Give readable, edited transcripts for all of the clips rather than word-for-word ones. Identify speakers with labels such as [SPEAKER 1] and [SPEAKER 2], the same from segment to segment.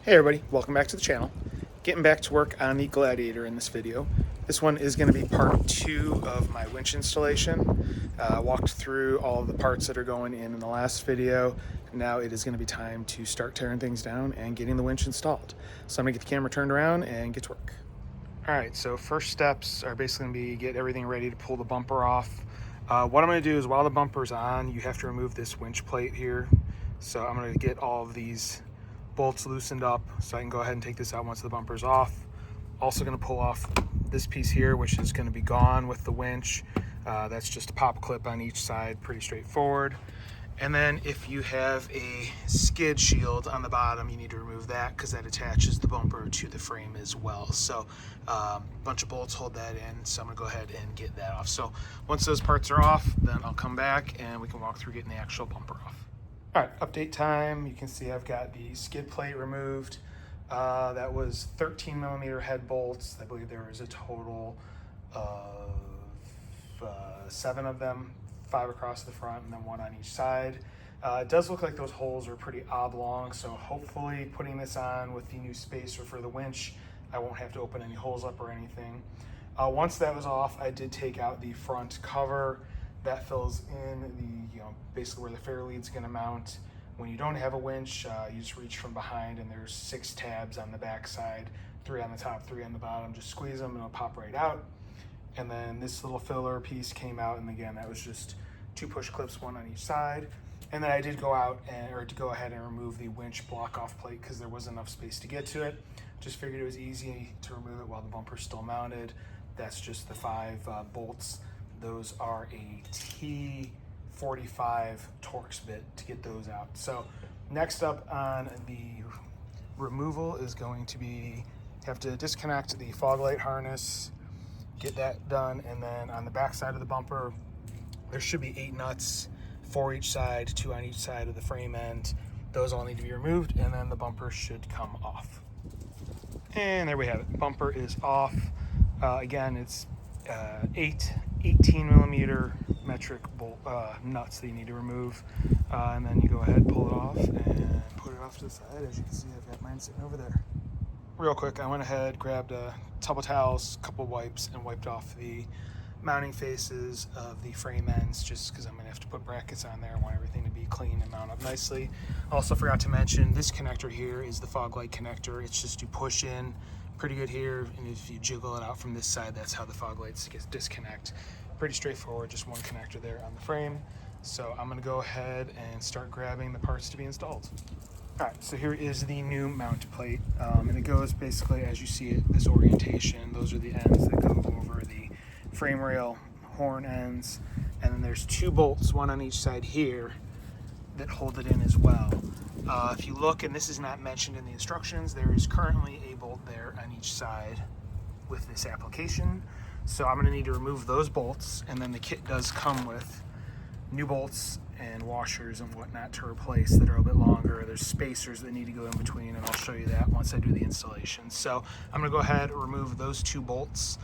[SPEAKER 1] Hey everybody, welcome back to the channel. Getting back to work on the Gladiator in this video. This one is going to be part 2 of my winch installation. Walked through all of the parts that are going in the last video. Now it is going to be time to start tearing things down and getting the winch installed. So I'm going to get the camera turned around and get to work. Alright, so first steps are basically going to be get everything ready to pull the bumper off. What I'm going to do is while the bumper's on, you have to remove this winch plate here. So I'm going to get all of these bolts loosened up so I can go ahead and take this out once the bumper's off. Also going to pull off this piece here, which is going to be gone with the winch. That's just a pop clip on each side, pretty straightforward. And then if you have a skid shield on the bottom, you need to remove that because that attaches the bumper to the frame as well. So a bunch of bolts hold that in, so I'm gonna go ahead and get that off. So once those parts are off, then I'll come back and we can walk through getting the actual bumper off. All right, update time. You can see I've got the skid plate removed. That was 13 millimeter head bolts. I believe there was a total of 7 of them, 5 across the front and then 1 on each side. It does look like those holes are pretty oblong, so hopefully putting this on with the new spacer for the winch, I won't have to open any holes up or anything. Once that was off, I did take out the front cover. That fills in the, basically where the Fairlead's gonna mount. When you don't have a winch, you just reach from behind and there's 6 tabs on the back side, 3 on the top, 3 on the bottom. Just squeeze them and it'll pop right out. And then this little filler piece came out, and again, that was just 2 push clips, 1 on each side. And then I did go ahead and remove the winch block off plate because there wasn't enough space to get to it. Just figured it was easy to remove it while the bumper's still mounted. That's just the 5 bolts. Those are a T45 Torx bit to get those out. So next up on the removal is going to be, have to disconnect the fog light harness, get that done, and then on the back side of the bumper, there should be 8 nuts, 4 each side, 2 on each side of the frame end. Those all need to be removed, and then the bumper should come off. And there we have it. Bumper is off. Again, it's 18 millimeter metric bolt nuts that you need to remove, and then you go ahead, pull it off, and put it off to the side. As you can see, I've got mine sitting over there. Real quick, I went ahead, grabbed a tub of towels, a couple wipes, and wiped off the mounting faces of the frame ends, just because I'm going to have to put brackets on there. I want everything to be clean and mount up nicely. Also forgot to mention, this connector here is the fog light connector. It's just to push in pretty good here, and if you jiggle it out from this side, that's how the fog lights get disconnect. Pretty straightforward, just 1 connector there on the frame. So I'm going to go ahead and start grabbing the parts to be installed. Alright, so here is the new mount plate, and it goes basically as you see it, this orientation. Those are the ends that go over the frame rail, horn ends, and then there's 2 bolts, 1 on each side here, that hold it in as well. If you look, and this is not mentioned in the instructions, there is currently a bolt there on each side with this application. So I'm going to need to remove those bolts, and then the kit does come with new bolts and washers and whatnot to replace that are a bit longer. There's spacers that need to go in between, and I'll show you that once I do the installation. So I'm going to go ahead and remove those 2 bolts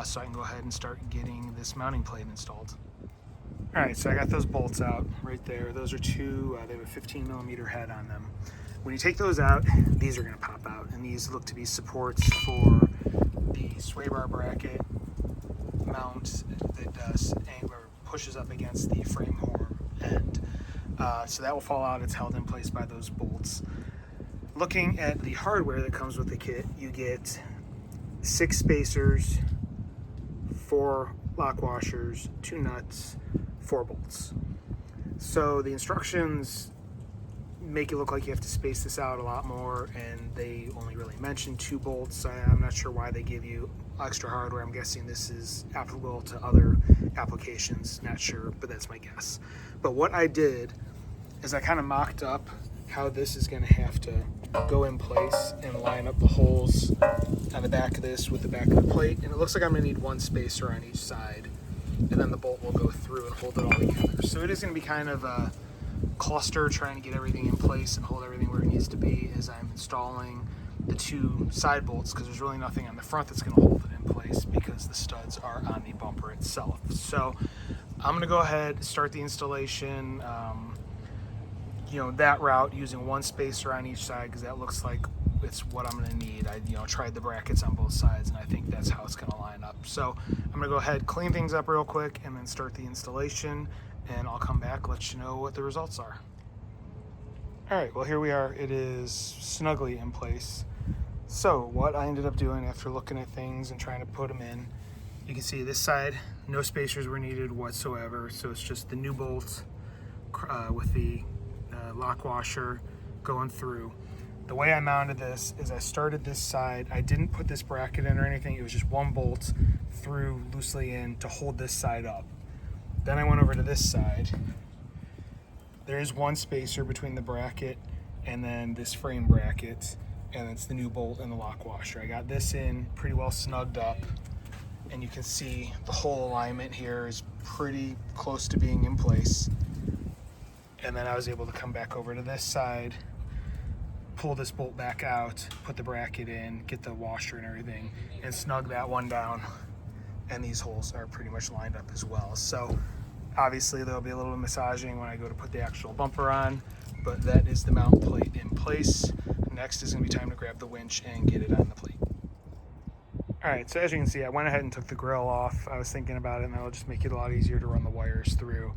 [SPEAKER 1] so I can go ahead and start getting this mounting plate installed. Alright, so I got those bolts out right there. Those are 2, they have a 15 millimeter head on them. When you take those out, these are going to pop out, and these look to be supports for the sway bar bracket mount that does or pushes up against the frame horn end. So that will fall out. It's held in place by those bolts. Looking at the hardware that comes with the kit, you get 6 spacers, 4 lock washers, 2 nuts, 4 bolts. So the instructions make it look like you have to space this out a lot more, and they only really mention 2 bolts. I'm not sure why they give you extra hardware. I'm guessing this is applicable to other applications, not sure, but that's my guess. But what I did is I kind of mocked up how this is going to have to go in place and line up the holes on the back of this with the back of the plate, and it looks like I'm going to need 1 spacer on each side, and then the bolt will go through and hold it all together. So it is going to be kind of a cluster trying to get everything in place and hold everything where it needs to be as I'm installing the 2 side bolts, because there's really nothing on the front that's going to hold it in place because the studs are on the bumper itself. So I'm going to go ahead and start the installation. that route using one spacer on each side, because that looks like it's what I'm going to need. I tried the brackets on both sides, and I think that's how it's going to line up. So I'm going to go ahead, clean things up real quick, and then start the installation, and I'll come back, let you know what the results are. All right, well, here we are. It is snugly in place. So what I ended up doing after looking at things and trying to put them in, you can see this side, no spacers were needed whatsoever. So it's just the new bolt with the lock washer going through. The way I mounted this is I started this side. I didn't put this bracket in or anything. It was just one bolt through loosely in to hold this side up. Then I went over to this side. There is one spacer between the bracket and then this frame bracket, and it's the new bolt and the lock washer. I got this in pretty well snugged up, and you can see the whole alignment here is pretty close to being in place. And then I was able to come back over to this side, pull this bolt back out, put the bracket in, get the washer and everything, and snug that one down. And these holes are pretty much lined up as well. So obviously there'll be a little massaging when I go to put the actual bumper on, but that is the mount plate in place. Next is going to be time to grab the winch and get it on the plate. All right, so as you can see, I went ahead and took the grill off. I was thinking about it, and that'll just make it a lot easier to run the wires through.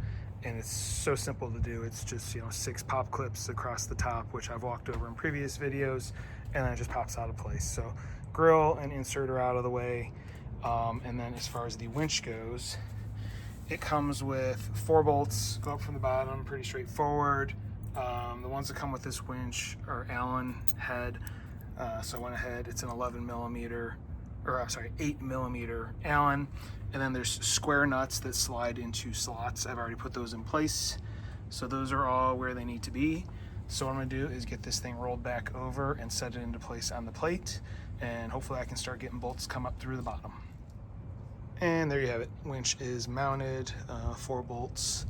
[SPEAKER 1] And it's so simple to do. It's just 6 pop clips across the top, which I've walked over in previous videos, and then it just pops out of place. So grill and insert are out of the way. And then as far as the winch goes, it comes with 4 bolts, go up from the bottom, pretty straightforward. The ones that come with this winch are Allen head. So I went ahead, it's an 8 millimeter Allen. And then there's square nuts that slide into slots. I've already put those in place. So those are all where they need to be. So what I'm gonna do is get this thing rolled back over and set it into place on the plate. And hopefully I can start getting bolts come up through the bottom. And there you have it. Winch is mounted, 4 bolts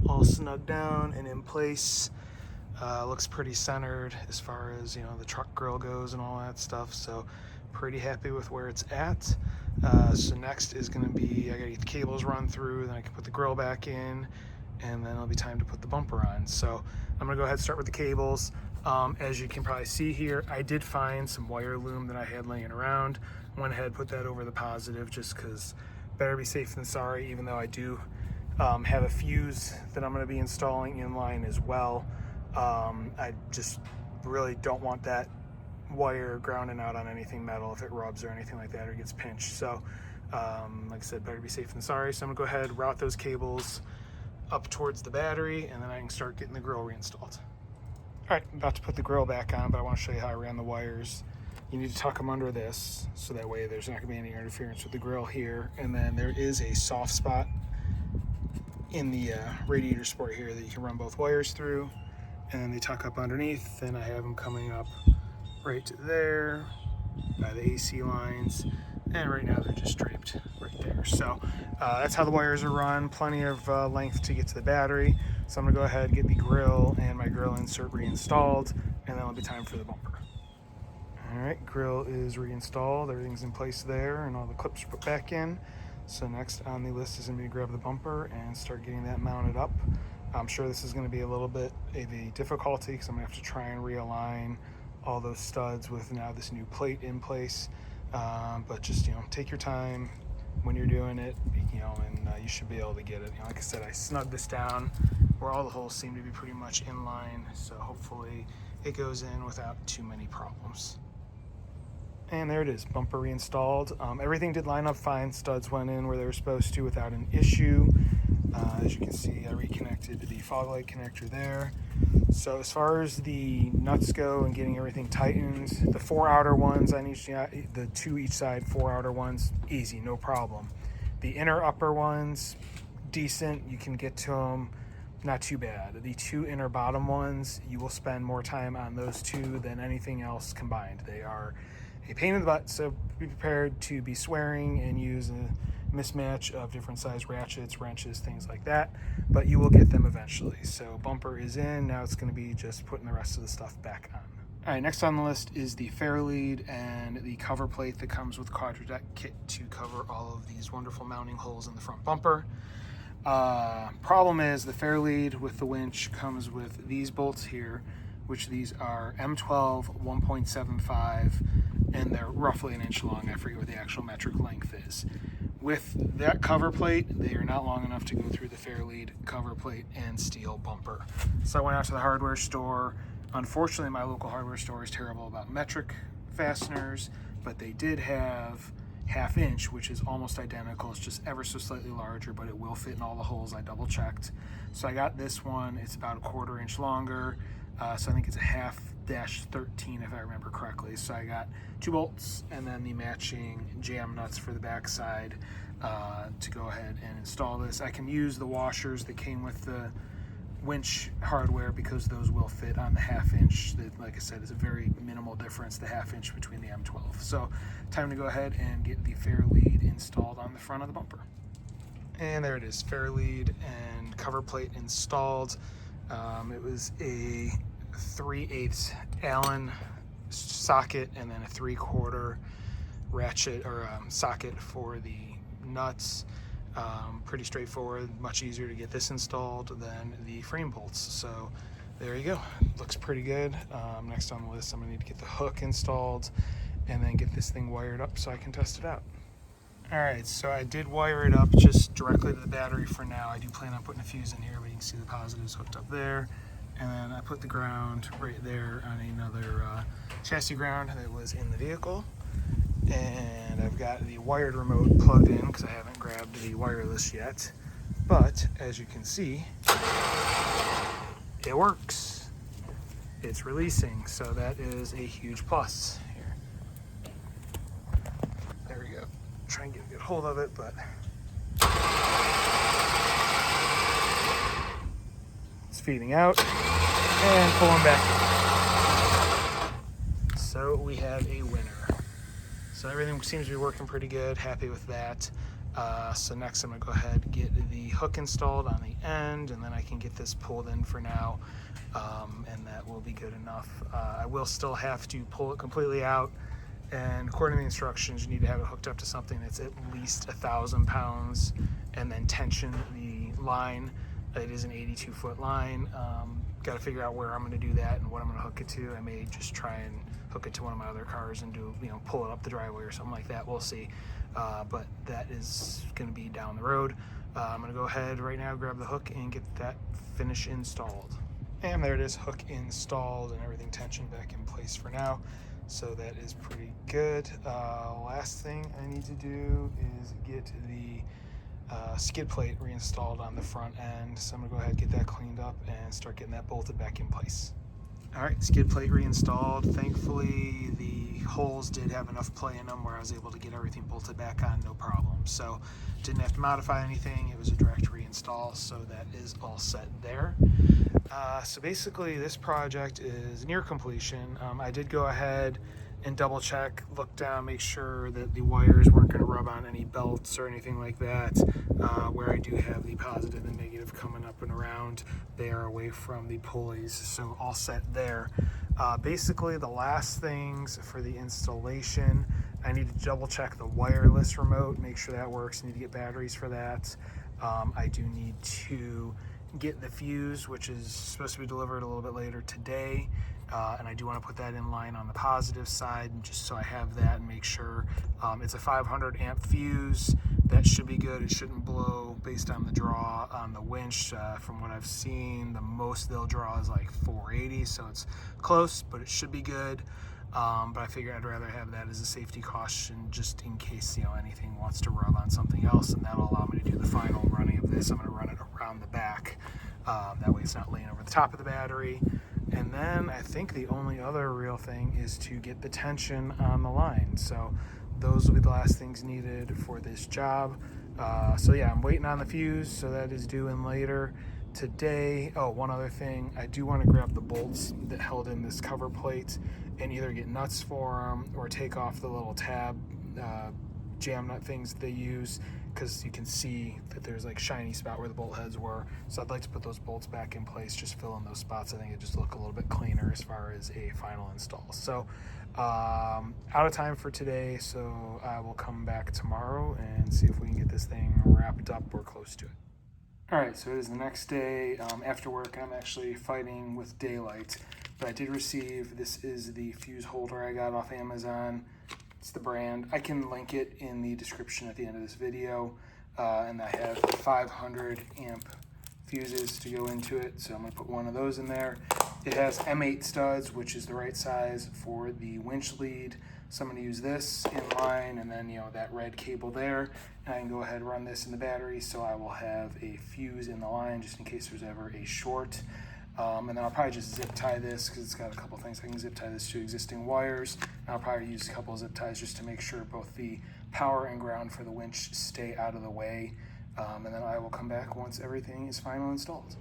[SPEAKER 1] all snugged down and in place. Looks pretty centered as far as the truck grill goes and all that stuff. So pretty happy with where it's at. So next is going to be, I got to get the cables run through, then I can put the grill back in, and then it'll be time to put the bumper on. So I'm going to go ahead and start with the cables. As you can probably see here, I did find some wire loom that I had laying around. Went ahead and put that over the positive just because better be safe than sorry, even though I do have a fuse that I'm going to be installing in line as well. I just really don't want that wire grounding out on anything metal if it rubs or anything like that or gets pinched. So like I said, better be safe than sorry. So I'm gonna go ahead, route those cables up towards the battery, and then I can start getting the grill reinstalled. All right, I'm about to put the grill back on, but I want to show you how I ran the wires. You need to tuck them under this, so that way there's not gonna be any interference with the grill here. And then there is a soft spot in the radiator support here that you can run both wires through, and then they tuck up underneath, and I have them coming up right to there by the AC lines, and right now they're just draped right there. So that's how the wires are run. Plenty of length to get to the battery. So I'm gonna go ahead and get the grill and my grill insert reinstalled, and then it'll be time for the bumper. All right, grill is reinstalled, everything's in place there, and all the clips are put back in. So next on the list is gonna be to grab the bumper and start getting that mounted up. I'm sure this is gonna be a little bit of a difficulty because I'm gonna have to try and realign all those studs with now this new plate in place, but just take your time when you're doing it, and you should be able to get it. Like I said, I snugged this down where all the holes seem to be pretty much in line, so hopefully it goes in without too many problems. And there it is, bumper reinstalled. Everything did line up fine. Studs went in where they were supposed to without an issue. As you can see, I reconnected the fog light connector there. So as far as the nuts go and getting everything tightened, the 4 outer ones on each, the 2 each side, 4 outer ones, easy, no problem. The inner upper ones, decent, you can get to them, not too bad. The 2 inner bottom ones, you will spend more time on those 2 than anything else combined. They are a pain in the butt, so be prepared to be swearing and use a mismatch of different size ratchets, wrenches, things like that, but you will get them eventually. So bumper is in, now it's going to be just putting the rest of the stuff back on. All right, next on the list is the Fairlead and the cover plate that comes with Quadratec kit to cover all of these wonderful mounting holes in the front bumper. Problem is the Fairlead with the winch comes with these bolts here, which these are M12 1.75, and they're roughly an inch long. I forget what the actual metric length is. With that cover plate, they are not long enough to go through the Fairlead cover plate and steel bumper. So I went out to the hardware store. Unfortunately, my local hardware store is terrible about metric fasteners, but they did have 1/2 inch, which is almost identical. It's just ever so slightly larger, but it will fit in all the holes. I double checked. So I got this one. It's about 1/4 inch longer. So I think it's a 1/2-13 if I remember correctly. So I got 2 bolts and then the matching jam nuts for the backside to go ahead and install this. I can use the washers that came with the winch hardware because those will fit on the 1/2 inch. That, like I said, is a very minimal difference, the 1/2 inch between the M12. So time to go ahead and get the Fairlead installed on the front of the bumper. And there it is, Fairlead and cover plate installed. It was a 3/8 Allen socket and then a 3/4 ratchet or socket for the nuts. Pretty straightforward, much easier to get this installed than the frame bolts. So there you go, looks pretty good. Next on the list, I'm gonna need to get the hook installed and then get this thing wired up so I can test it out. All right, so I did wire it up just directly to the battery for now. I do plan on putting a fuse in here, but you can see the positives hooked up there. And then I put the ground right there on another chassis ground that was in the vehicle. And I've got the wired remote plugged in because I haven't grabbed the wireless yet. But as you can see, it works. It's releasing, so that is a huge plus here. There we go. Try and get a good hold of it, but it's feeding out and pulling back in. So we have a winner. So everything seems to be working pretty good. Happy with that. So next I'm gonna go ahead and get the hook installed on the end, and then I can get this pulled in for now, and that will be good enough. I will still have to pull it completely out, and according to the instructions, you need to have it hooked up to something that's at least 1,000 pounds, and then tension the line. It is an 82-foot line. Got to figure out where I'm going to do that and what I'm going to hook it to. I may just try and hook it to one of my other cars and do, pull it up the driveway or something like that. We'll see. But that is going to be down the road. I'm going to go ahead right now, grab the hook and get that finish installed. And there it is, hook installed and everything tensioned back in place for now. So that is pretty good. Last thing I need to do is get the skid plate reinstalled on the front end. So I'm gonna go ahead and get that cleaned up and start getting that bolted back in place. All right, skid plate reinstalled. Thankfully, the holes did have enough play in them where I was able to get everything bolted back on, no problem. So didn't have to modify anything. It was a direct reinstall, so that is all set there. So basically this project is near completion. I did go ahead and double check, look down, make sure that the wires weren't going to rub on any belts or anything like that. Where I do have the positive and negative coming up and around, they are away from the pulleys, so all set there. Basically the last things for the installation, I need to double check the wireless remote, make sure that works. I need to get batteries for that. I do need to get the fuse, which is supposed to be delivered a little bit later today, and I do want to put that in line on the positive side, just so I have that and make sure. It's a 500 amp fuse. That should be good. It shouldn't blow based on the draw on the winch. From what I've seen, the most they'll draw is like 480, so it's close, but it should be good. But I figured I'd rather have that as a safety caution, just in case anything wants to rub on something else, and that'll allow me to do the final running of this. I'm going to run it around the back, that way it's not laying over the top of the battery. And then I think the only other real thing is to get the tension on the line. So those will be the last things needed for this job. So yeah, I'm waiting on the fuse, so that is due in later today. Oh, one other thing, I do want to grab the bolts that held in this cover plate and either get nuts for them or take off the little tab jam nut things that they use, because you can see that there's like shiny spot where the bolt heads were. So I'd like to put those bolts back in place, just fill in those spots. I think it just look a little bit cleaner as far as a final install. So out of time for today, so I will come back tomorrow and see if we can get this thing wrapped up or close to it. All right, so it is the next day. After work, I'm actually fighting with daylight, but I did receive, this is the fuse holder I got off Amazon. It's the brand. I can link it in the description at the end of this video, and I have 500 amp fuses to go into it, so I'm gonna put one of those in there. It has M8 studs, which is the right size for the winch lead. So I'm going to use this in line, and then that red cable there, and I can go ahead and run this in the battery, so I will have a fuse in the line just in case there's ever a short. And then I'll probably just zip tie this because it's got a couple things. I can zip tie this to existing wires. And I'll probably use a couple of zip ties just to make sure both the power and ground for the winch stay out of the way. And then I will come back once everything is finally installed.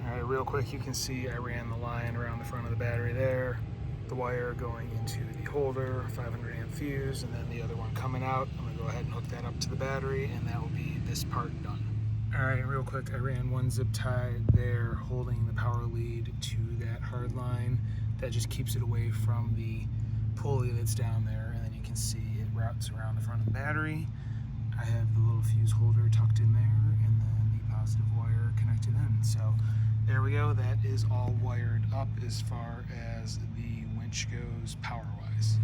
[SPEAKER 1] All right, real quick, you can see I ran the line around the front of the battery there, the wire going into the holder, 500 amp fuse, and then the other one coming out. I'm gonna go ahead and hook that up to the battery, and that will be this part done. All right, real quick, I ran one zip tie there holding the power lead to that hard line. That just keeps it away from the pulley that's down there, and then you can see it routes around the front of the battery. I have the little fuse holder tucked in there, and then the positive wire connected in. So there we go, that is all wired up as far as the winch goes power-wise.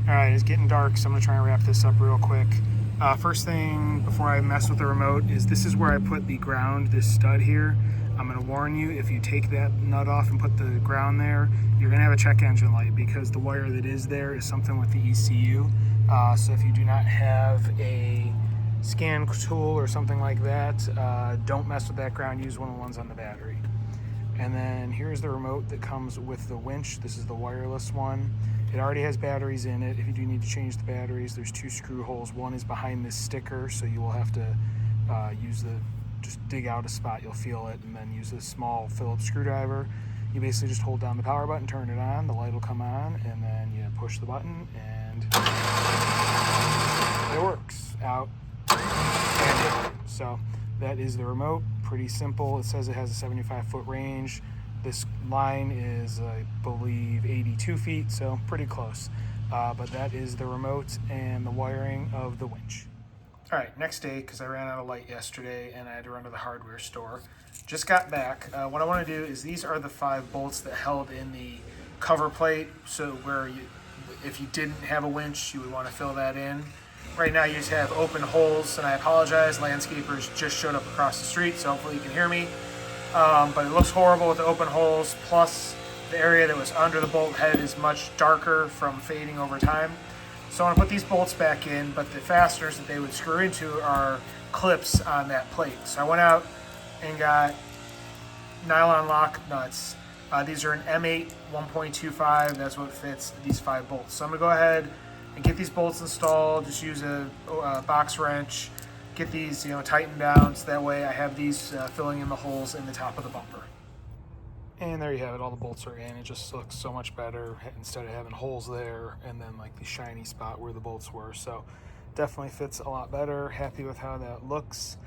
[SPEAKER 1] All right, it's getting dark, so I'm gonna try and wrap this up real quick. First thing before I mess with the remote is this is where I put the ground, this stud here. I'm gonna warn you, if you take that nut off and put the ground there, you're gonna have a check engine light because the wire that is there is something with the ECU. So if you do not have a scan tool or something like that, don't mess with that ground, use one of the ones on the battery. And then here's the remote that comes with the winch. This is the wireless one. It already has batteries in it. If you do need to change the batteries, there's 2 screw holes. One is behind this sticker, so you will have to just dig out a spot, you'll feel it, and then use this small Phillips screwdriver. You basically just hold down the power button, turn it on, the light will come on, and then you push the button, and it works out and in. So that is the remote, pretty simple. It says it has a 75-foot range. This line is, I believe, 82 feet, so pretty close. But that is the remote and the wiring of the winch. All right, next day, because I ran out of light yesterday and I had to run to the hardware store. Just got back. What I want to do is these are the 5 bolts that held in the cover plate, so where if you didn't have a winch, you would want to fill that in. Right now you just have open holes, and I apologize, landscapers just showed up across the street, so hopefully you can hear me. But it looks horrible with the open holes, plus the area that was under the bolt head is much darker from fading over time. So I want to put these bolts back in, but the fasteners that they would screw into are clips on that plate. So I went out and got nylon lock nuts. These are an M8 1.25, that's what fits these 5 bolts. So I'm going to go ahead and get these bolts installed, just use a box wrench, get these tightened down so that way I have these filling in the holes in the top of the bumper. And there you have it, all the bolts are in. It just looks so much better instead of having holes there and then like the shiny spot where the bolts were. So definitely fits a lot better. Happy with how that looks.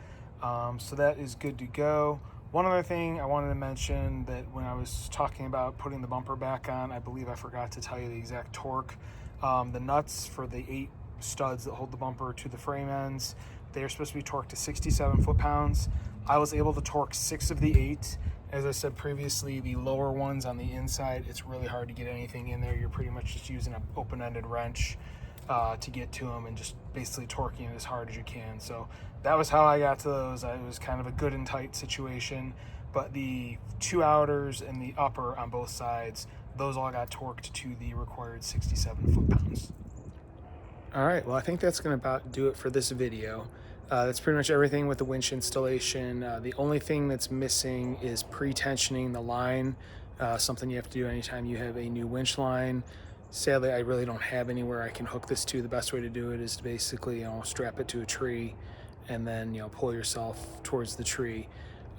[SPEAKER 1] So that is good to go. One other thing I wanted to mention, that when I was talking about putting the bumper back on, I believe I forgot to tell you the exact torque. The nuts for the 8 studs that hold the bumper to the frame ends, they're supposed to be torqued to 67 foot-pounds. I was able to torque 6 of the 8. As I said previously, the lower ones on the inside, it's really hard to get anything in there. You're pretty much just using an open-ended wrench to get to them and just basically torquing it as hard as you can. So that was how I got to those. It was kind of a good and tight situation, but the 2 outers and the upper on both sides, those all got torqued to the required 67 foot-pounds. All right, well, I think that's going to about do it for this video. That's pretty much everything with the winch installation. The only thing that's missing is pre-tensioning the line, something you have to do anytime you have a new winch line. Sadly, I really don't have anywhere I can hook this to. The best way to do it is to basically strap it to a tree and then pull yourself towards the tree.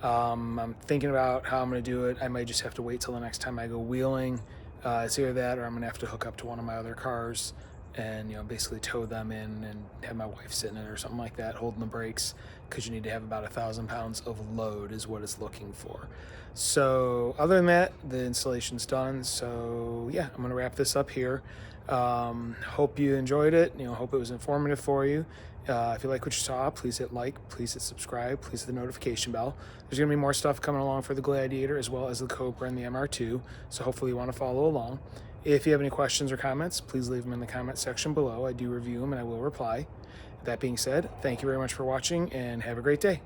[SPEAKER 1] I'm thinking about how I'm going to do it. I might just have to wait till the next time I go wheeling. It's either that or I'm going to have to hook up to one of my other cars and basically tow them in and have my wife sitting in it or something like that, holding the brakes, because you need to have about 1,000 pounds of load is what it's looking for. So other than that, the installation's done. So yeah, I'm gonna wrap this up here. Hope you enjoyed it. Hope it was informative for you. If you like what you saw, please hit like, please hit subscribe, please hit the notification bell. There's going to be more stuff coming along for the Gladiator as well as the Cobra and the MR2, so hopefully you want to follow along. If you have any questions or comments, please leave them in the comment section below. I do review them and I will reply. That being said, thank you very much for watching and have a great day.